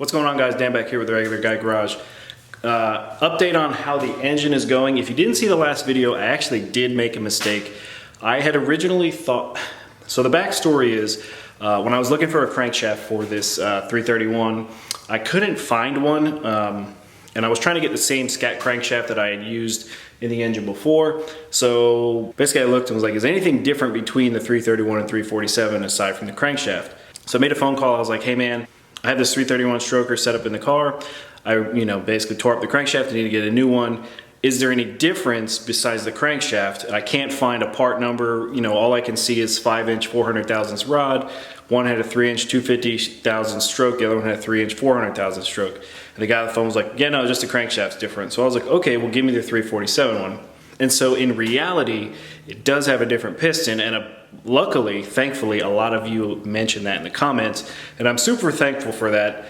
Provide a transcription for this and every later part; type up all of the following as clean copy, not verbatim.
What's going on, guys? Dan back here with the Regular Guy Garage. Update on how the engine is going. If you didn't see the last video, I actually did make a mistake. I had originally thought, so the backstory is when I was looking for a crankshaft for this 331, I couldn't find one, and I was trying to get the same scat crankshaft that I had used in the engine before. So basically I looked and was like, is anything different between the 331 and 347 aside from the crankshaft? So I made a phone call. I was like, hey man, I have this 331 stroker set up in the car. I basically tore up the crankshaft. I need to get a new one. Is there any difference besides the crankshaft? I can't find a part number. All I can see is 5-inch 400 thousandths rod. One had a 3-inch 250 thousandth stroke. The other one had a 3-inch 400 thousandth stroke. And the guy on the phone was like, yeah, no, just the crankshaft's different. So I was like, okay, well, give me the 347 one. And so in reality, it does have a different piston, and luckily, thankfully, a lot of you mentioned that in the comments, and I'm super thankful for that.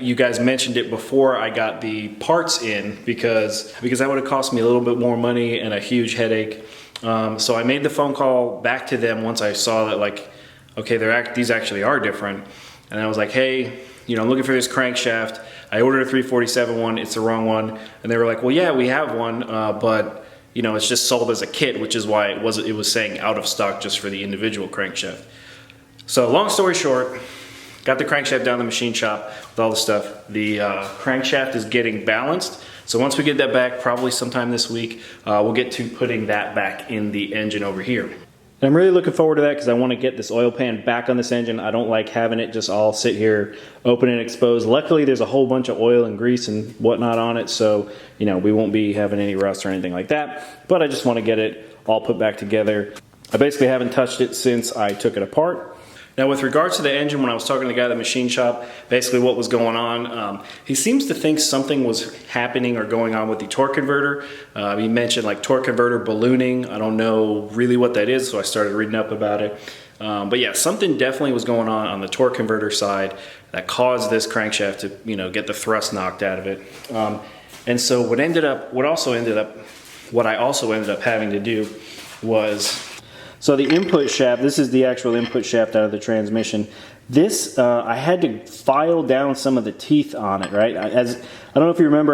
You guys mentioned it before I got the parts in because that would have cost me a little bit more money and a huge headache. So I made the phone call back to them once I saw that, like, okay, these actually are different, and I was like, hey, I'm looking for this crankshaft. I ordered a 347 one, it's the wrong one. And they were like, well, yeah, we have one, but it's just sold as a kit, which is why it was saying out of stock just for the individual crankshaft. So long story short, got the crankshaft down the machine shop with all the stuff. The crankshaft is getting balanced. So once we get that back, probably sometime this week, we'll get to putting that back in the engine over here. And I'm really looking forward to that because I want to get this oil pan back on this engine. I don't like having it just all sit here open and exposed. Luckily, there's a whole bunch of oil and grease and whatnot on it, so we won't be having any rust or anything like that. But I just want to get it all put back together. I basically haven't touched it since I took it apart. Now, with regards to the engine, when I was talking to the guy at the machine shop, basically what was going on, he seems to think something was happening or going on with the torque converter. He mentioned like torque converter ballooning. I don't know really what that is, so I started reading up about it. But yeah, something definitely was going on the torque converter side that caused this crankshaft to, get the thrust knocked out of it. And so what I also ended up having to do was, so the input shaft, this is the actual input shaft out of the transmission. This, I had to file down some of the teeth on it, right? I don't know if you remember,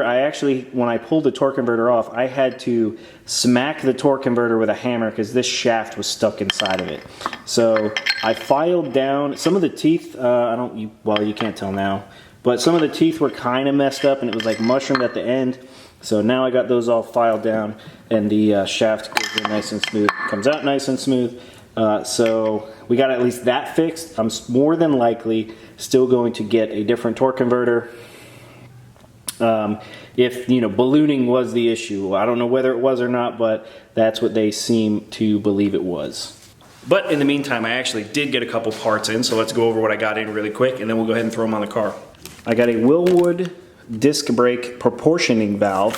when I pulled the torque converter off, I had to smack the torque converter with a hammer because this shaft was stuck inside of it. So I filed down some of the teeth, you can't tell now, but some of the teeth were kind of messed up and it was like mushroomed at the end. So now I got those all filed down and the shaft goes in nice and smooth, comes out nice and smooth. So we got at least that fixed. I'm more than likely still going to get a different torque converter. If ballooning was the issue, I don't know whether it was or not, but that's what they seem to believe it was. But in the meantime, I actually did get a couple parts in, so let's go over what I got in really quick and then we'll go ahead and throw them on the car. I got a Willwood disc brake proportioning valve.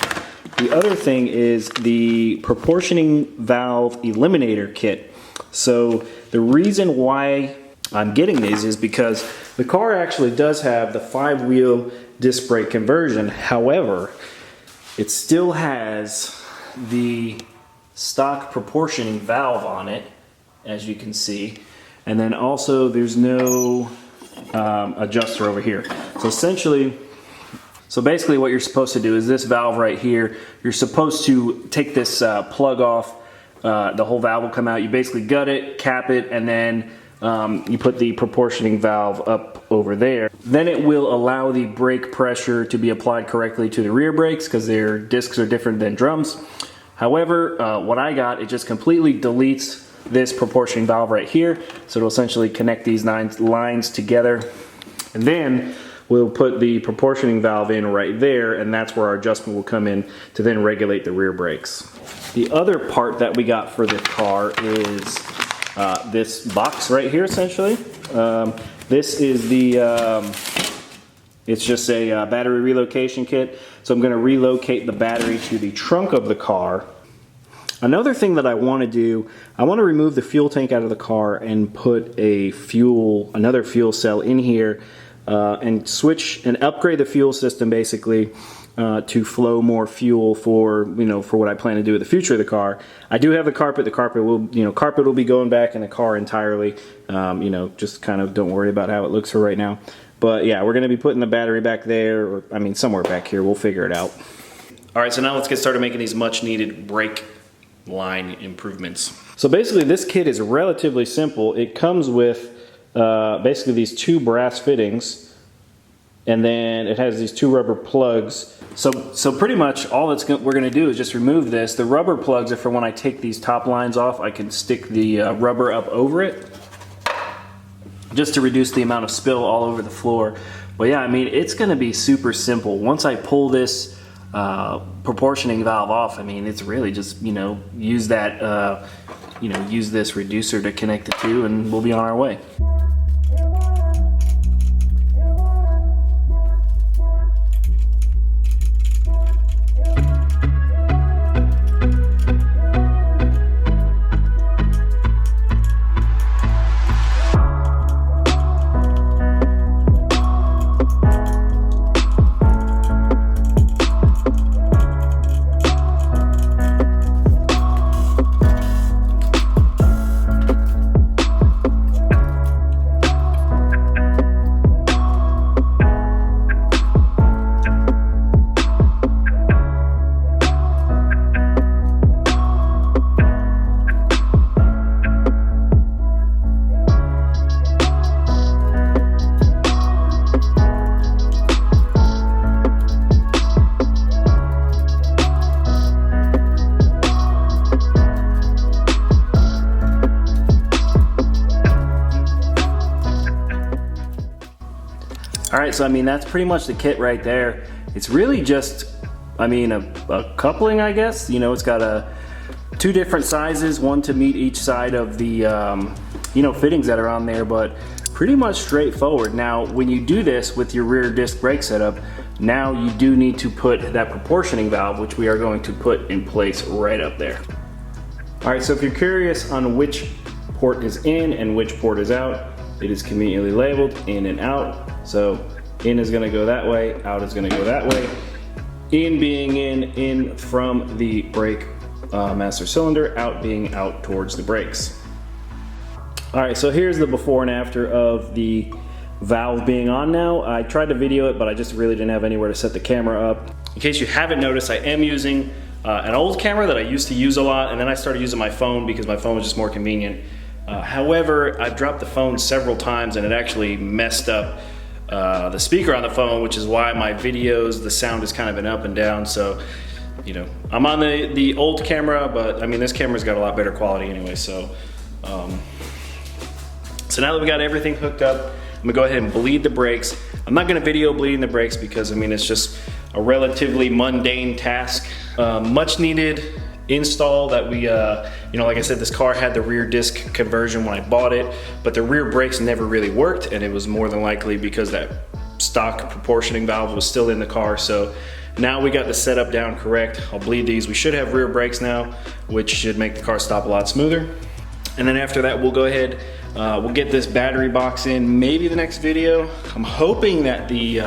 The other thing is the proportioning valve eliminator kit. So the reason why I'm getting these is because the car actually does have the 5-wheel disc brake conversion. However, it still has the stock proportioning valve on it, as you can see. And then also there's no adjuster over here. So basically what you're supposed to do is this valve right here, you're supposed to take this plug off, the whole valve will come out, you basically gut it, cap it, and then you put the proportioning valve up over there. Then it will allow the brake pressure to be applied correctly to the rear brakes because their discs are different than drums. However, what I got, it just completely deletes this proportioning valve right here, so it'll essentially connect these 9 lines together. And then we'll put the proportioning valve in right there, and that's where our adjustment will come in to then regulate the rear brakes. The other part that we got for this car is this box right here, essentially. This is it's just a battery relocation kit. So I'm going to relocate the battery to the trunk of the car. Another thing that I want to do, I want to remove the fuel tank out of the car and put another fuel cell in here. And switch and upgrade the fuel system basically to flow more fuel for what I plan to do with the future of the car. I do have the carpet. The carpet will be going back in the car entirely. Just kind of don't worry about how it looks for right now. But yeah, we're gonna be putting the battery back there, or I mean somewhere back here, we'll figure it out. All right, so now let's get started making these much needed brake line improvements. So basically this kit is relatively simple. It comes with basically these 2 brass fittings, and then it has these 2 rubber plugs. So pretty much all we're gonna do is just remove this. The rubber plugs are for when I take these top lines off, I can stick the rubber up over it, just to reduce the amount of spill all over the floor. But yeah, I mean, it's gonna be super simple. Once I pull this proportioning valve off, I mean, it's really just, you know, use that, use this reducer to connect the 2 and we'll be on our way. All right, so I mean, that's pretty much the kit right there. It's really just, I mean, a coupling, I guess. You know, it's got 2 different sizes, one to meet each side of the, fittings that are on there, but pretty much straightforward. Now, when you do this with your rear disc brake setup, now you do need to put that proportioning valve, which we are going to put in place right up there. All right, so if you're curious on which port is in and which port is out, it is conveniently labeled in and out. So in is gonna go that way, out is gonna go that way. In being in from the brake master cylinder, out being out towards the brakes. All right, so here's the before and after of the valve being on now. I tried to video it, but I just really didn't have anywhere to set the camera up. In case you haven't noticed, I am using an old camera that I used to use a lot, and then I started using my phone because my phone was just more convenient. However, I've dropped the phone several times and it actually messed up the speaker on the phone, which is why my videos, the sound has kind of been up and down. So, you know, I'm on the old camera, but I mean, this camera's got a lot better quality anyway. So, so now that we got everything hooked up, I'm gonna go ahead and bleed the brakes. I'm not gonna video bleeding the brakes because I mean, it's just a relatively mundane task. Much needed install that we, like I said, this car had the rear disc conversion when I bought it, but the rear brakes never really worked, and it was more than likely because that stock proportioning valve was still in the car. So now we got the setup down correct. I'll bleed these. We should have rear brakes now, which should make the car stop a lot smoother. And then after that, we'll go ahead, we'll get this battery box in maybe the next video. I'm hoping that the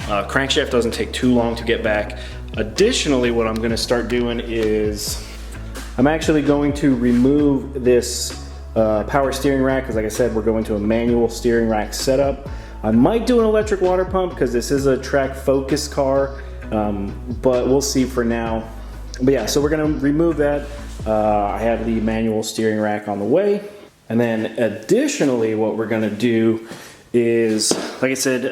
crankshaft doesn't take too long to get back. Additionally, what I'm gonna start doing is I'm actually going to remove this power steering rack, because like I said, we're going to a manual steering rack setup. I might do an electric water pump because this is a track focus car, but we'll see for now. But yeah, so we're gonna remove that. I have the manual steering rack on the way. And then additionally, what we're gonna do is, like I said,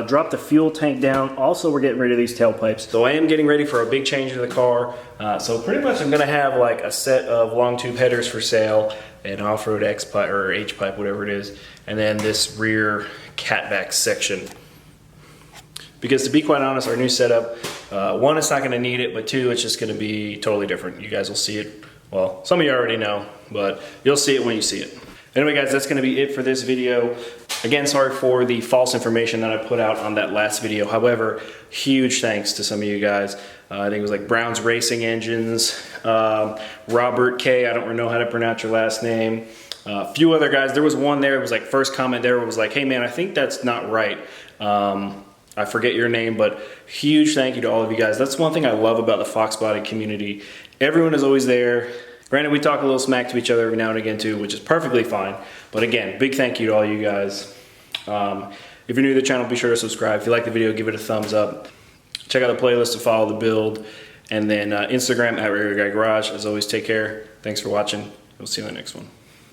drop the fuel tank down. Also, we're getting rid of these tailpipes. So I am getting ready for a big change to the car. So pretty much I'm gonna have like a set of long tube headers for sale, an off-road X pipe or H pipe, whatever it is, and then this rear catback section. Because to be quite honest, our new setup, one, it's not gonna need it, but two, it's just gonna be totally different. You guys will see it. Well, some of you already know, but you'll see it when you see it. Anyway guys, that's gonna be it for this video. Again, sorry for the false information that I put out on that last video. However, huge thanks to some of you guys. I think it was like Brown's Racing Engines, Robert K, I don't know how to pronounce your last name. A few other guys. There was one there, it was like first comment there, it was like, hey man, I think that's not right. I forget your name, but huge thank you to all of you guys. That's one thing I love about the Foxbody community. Everyone is always there. Granted, we talk a little smack to each other every now and again too, which is perfectly fine. But again, big thank you to all you guys. If you're new to the channel, be sure to subscribe. If you like the video, give it a thumbs up. Check out the playlist to follow the build. And then Instagram at Regular Guy Garage. As always, take care. Thanks for watching. We'll see you in the next one.